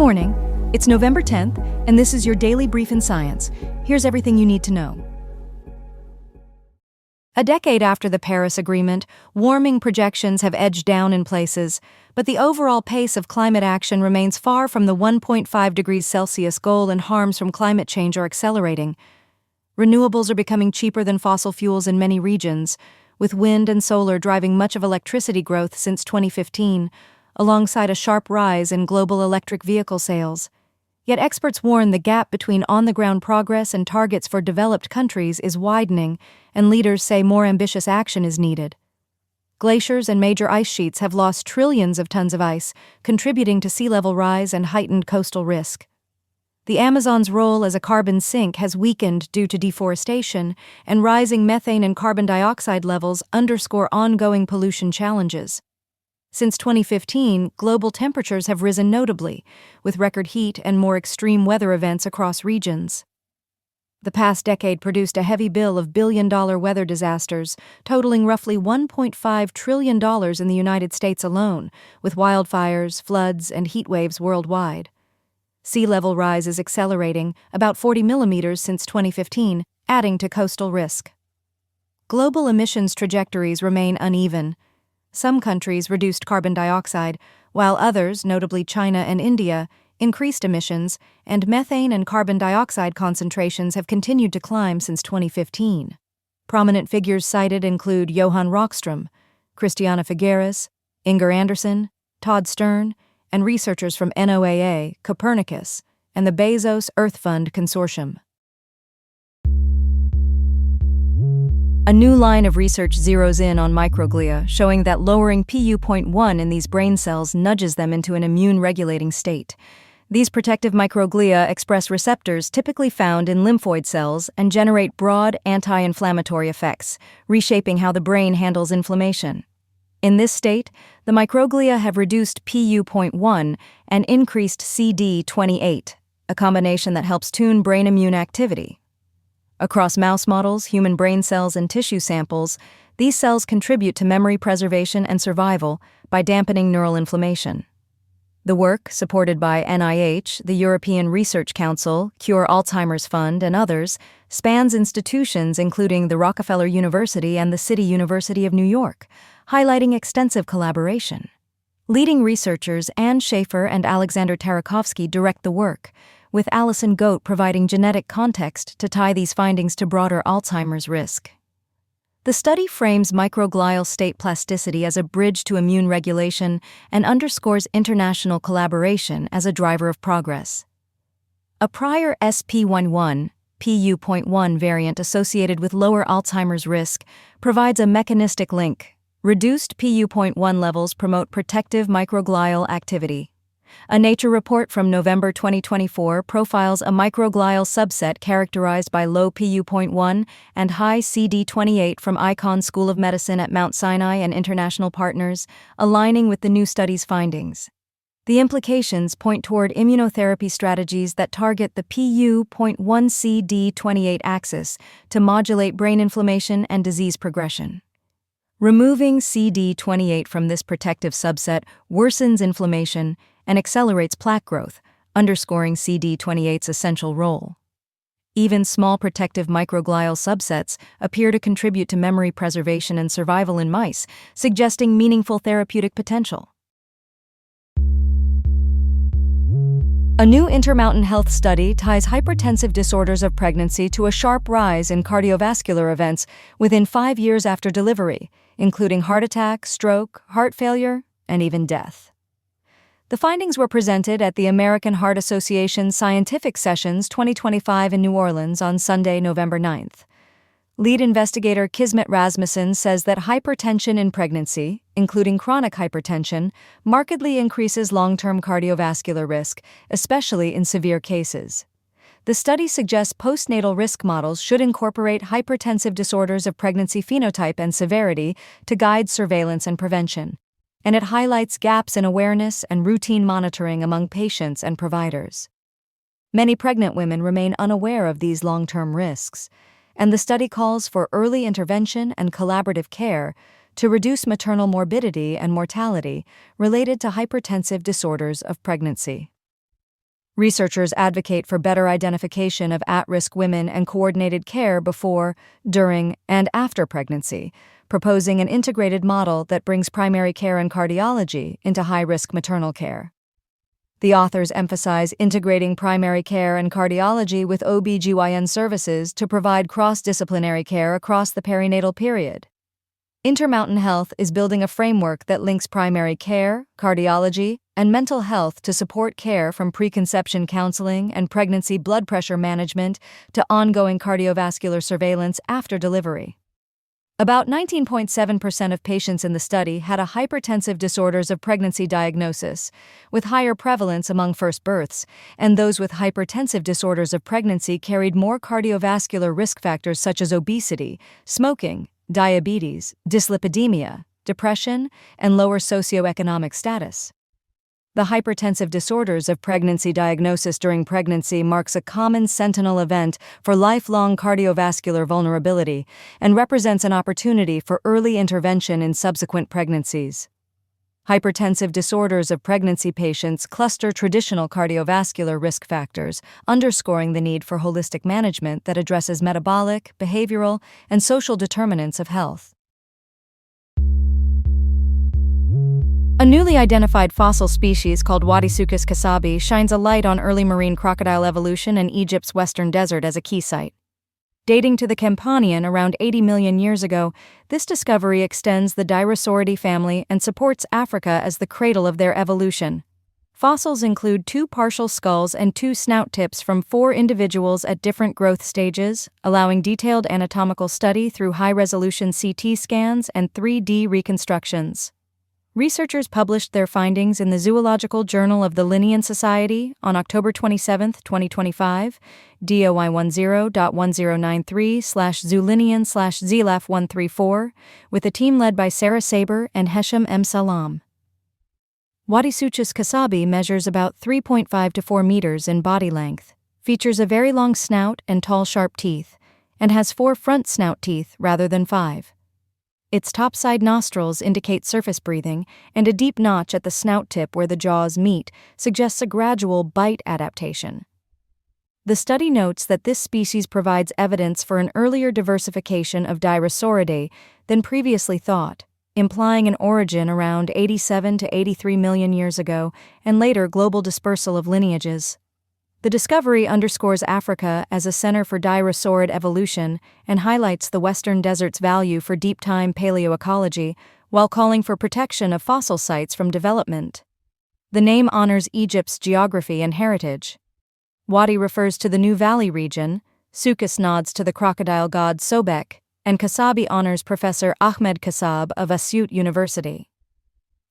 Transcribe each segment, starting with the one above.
morning. It's November 10th, and this is your daily brief in science. Here's everything you need to know. A decade after the Paris Agreement, warming projections have edged down in places, but the overall pace of climate action remains far from the 1.5 degrees Celsius goal, and harms from climate change are accelerating. Renewables are becoming cheaper than fossil fuels in many regions, with wind and solar driving much of electricity growth since 2015, alongside a sharp rise in global electric vehicle sales. Yet experts warn the gap between on-the-ground progress and targets for developed countries is widening, and leaders say more ambitious action is needed. Glaciers and major ice sheets have lost trillions of tons of ice, contributing to sea level rise and heightened coastal risk. The Amazon's role as a carbon sink has weakened due to deforestation, and rising methane and carbon dioxide levels underscore ongoing pollution challenges. Since 2015, global temperatures have risen notably, with record heat and more extreme weather events across regions. The past decade produced a heavy bill of billion-dollar weather disasters, totaling roughly $1.5 trillion in the United States alone, with wildfires, floods, and heat waves worldwide. Sea level rise is accelerating, about 40 millimeters since 2015, adding to coastal risk. Global emissions trajectories remain uneven. Some countries reduced carbon dioxide, while others, notably China and India, increased emissions, and methane and carbon dioxide concentrations have continued to climb since 2015. Prominent figures cited include Johan Rockström, Christiana Figueres, Inger Anderson, Todd Stern, and researchers from NOAA, Copernicus, and the Bezos Earth Fund Consortium. A new line of research zeroes in on microglia, showing that lowering Pu.1 in these brain cells nudges them into an immune-regulating state. These protective microglia express receptors typically found in lymphoid cells and generate broad anti-inflammatory effects, reshaping how the brain handles inflammation. In this state, the microglia have reduced Pu.1 and increased CD28, a combination that helps tune brain immune activity. Across mouse models, human brain cells, and tissue samples, these cells contribute to memory preservation and survival by dampening neural inflammation. The work, supported by NIH, the European Research Council, Cure Alzheimer's Fund, and others, spans institutions including the Rockefeller University and the City University of New York, highlighting extensive collaboration. Leading researchers Anne Schaefer and Alexander Tarakovsky direct the work, with Alison Goat providing genetic context to tie these findings to broader Alzheimer's risk. The study frames microglial state plasticity as a bridge to immune regulation and underscores international collaboration as a driver of progress. A prior SP11, Pu.1 variant associated with lower Alzheimer's risk provides a mechanistic link. Reduced Pu.1 levels promote protective microglial activity. A Nature report from November 2024 profiles a microglial subset characterized by low Pu.1 and high CD28 from Icahn School of Medicine at Mount Sinai and international partners, aligning with the new study's findings. The implications point toward immunotherapy strategies that target the Pu.1 CD28 axis to modulate brain inflammation and disease progression. Removing CD28 from this protective subset worsens inflammation and accelerates plaque growth, underscoring CD28's essential role. Even small protective microglial subsets appear to contribute to memory preservation and survival in mice, suggesting meaningful therapeutic potential. A new Intermountain Health study ties hypertensive disorders of pregnancy to a sharp rise in cardiovascular events within 5 years after delivery, including heart attack, stroke, heart failure, and even death. The findings were presented at the American Heart Association Scientific Sessions 2025 in New Orleans on Sunday, November 9th. Lead investigator Kismet Rasmussen says that hypertension in pregnancy, including chronic hypertension, markedly increases long-term cardiovascular risk, especially in severe cases. The study suggests postnatal risk models should incorporate hypertensive disorders of pregnancy phenotype and severity to guide surveillance and prevention, and it highlights gaps in awareness and routine monitoring among patients and providers. Many pregnant women remain unaware of these long-term risks, and the study calls for early intervention and collaborative care to reduce maternal morbidity and mortality related to hypertensive disorders of pregnancy. Researchers advocate for better identification of at-risk women and coordinated care before, during, and after pregnancy, proposing an integrated model that brings primary care and cardiology into high-risk maternal care. The authors emphasize integrating primary care and cardiology with OB/GYN services to provide cross-disciplinary care across the perinatal period. Intermountain Health is building a framework that links primary care, cardiology, and mental health to support care from preconception counseling and pregnancy blood pressure management to ongoing cardiovascular surveillance after delivery. About 19.7% of patients in the study had a hypertensive disorders of pregnancy diagnosis, with higher prevalence among first births, and those with hypertensive disorders of pregnancy carried more cardiovascular risk factors such as obesity, smoking, diabetes, dyslipidemia, depression, and lower socioeconomic status. The hypertensive disorders of pregnancy diagnosis during pregnancy marks a common sentinel event for lifelong cardiovascular vulnerability and represents an opportunity for early intervention in subsequent pregnancies. Hypertensive disorders of pregnancy patients cluster traditional cardiovascular risk factors, underscoring the need for holistic management that addresses metabolic, behavioral, and social determinants of health. A newly identified fossil species called Wadisuchus casabi shines a light on early marine crocodile evolution in Egypt's western desert as a key site. Dating to the Campanian around 80 million years ago, this discovery extends the Dinosauridae family and supports Africa as the cradle of their evolution. Fossils include 2 partial skulls and 2 snout tips from 4 individuals at different growth stages, allowing detailed anatomical study through high-resolution CT scans and 3D reconstructions. Researchers published their findings in the Zoological Journal of the Linnean Society on October 27, 2025, DOI 10.1093/Zoolinnean/ZLAF134, with a team led by Sarah Saber and Hesham M. Salam. Wadisuchus casabi measures about 3.5 to 4 meters in body length, features a very long snout and tall sharp teeth, and has 4 front snout teeth rather than 5. Its topside nostrils indicate surface breathing, and a deep notch at the snout tip where the jaws meet suggests a gradual bite adaptation. The study notes that this species provides evidence for an earlier diversification of Dinosauridae than previously thought, implying an origin around 87 to 83 million years ago and later global dispersal of lineages. The discovery underscores Africa as a center for dinosaurid evolution and highlights the Western Desert's value for deep-time paleoecology, while calling for protection of fossil sites from development. The name honors Egypt's geography and heritage. Wadi refers to the New Valley region, Suchus nods to the crocodile god Sobek, and Casabi honors Professor Ahmed Kassab of Asyut University.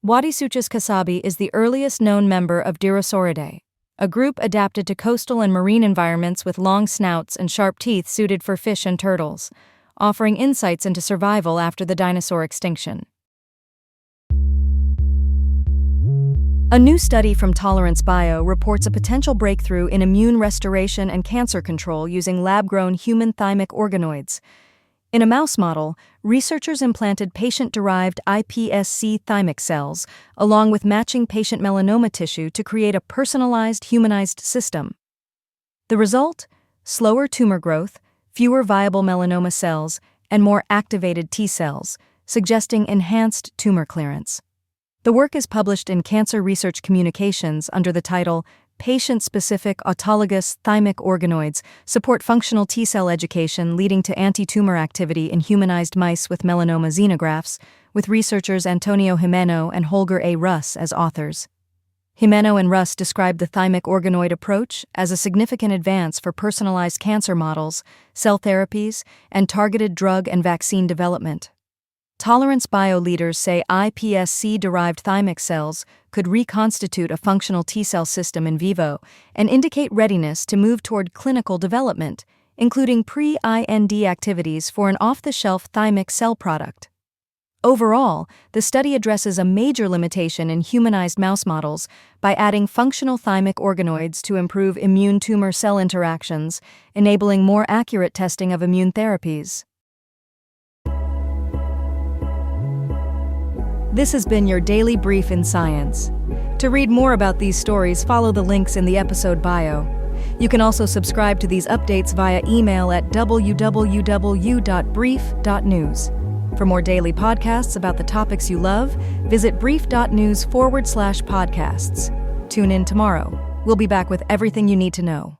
Wadisuchus casabi is the earliest known member of Dinosauridae, a group adapted to coastal and marine environments with long snouts and sharp teeth suited for fish and turtles, offering insights into survival after the dinosaur extinction. A new study from Tolerance Bio reports a potential breakthrough in immune restoration and cancer control using lab-grown human thymic organoids. In a mouse model, researchers implanted patient-derived iPSC thymic cells, along with matching patient melanoma tissue to create a personalized, humanized system. The result? Slower tumor growth, fewer viable melanoma cells, and more activated T cells, suggesting enhanced tumor clearance. The work is published in Cancer Research Communications under the title Patient-Specific Autologous Thymic Organoids Support Functional T-Cell Education Leading to Anti-Tumor Activity in Humanized Mice with Melanoma Xenografts, with researchers Antonio Jimeno and Holger A. Russ as authors. Jimeno and Russ describe the thymic organoid approach as a significant advance for personalized cancer models, cell therapies, and targeted drug and vaccine development. Tolerance Bio leaders say iPSC-derived thymic cells could reconstitute a functional T-cell system in vivo and indicate readiness to move toward clinical development, including pre-IND activities for an off-the-shelf thymic cell product. Overall, the study addresses a major limitation in humanized mouse models by adding functional thymic organoids to improve immune tumor cell interactions, enabling more accurate testing of immune therapies. This has been your daily brief in science. To read more about these stories, follow the links in the episode bio. You can also subscribe to these updates via email at www.brief.news. For more daily podcasts about the topics you love, visit brief.news/podcasts. Tune in tomorrow. We'll be back with everything you need to know.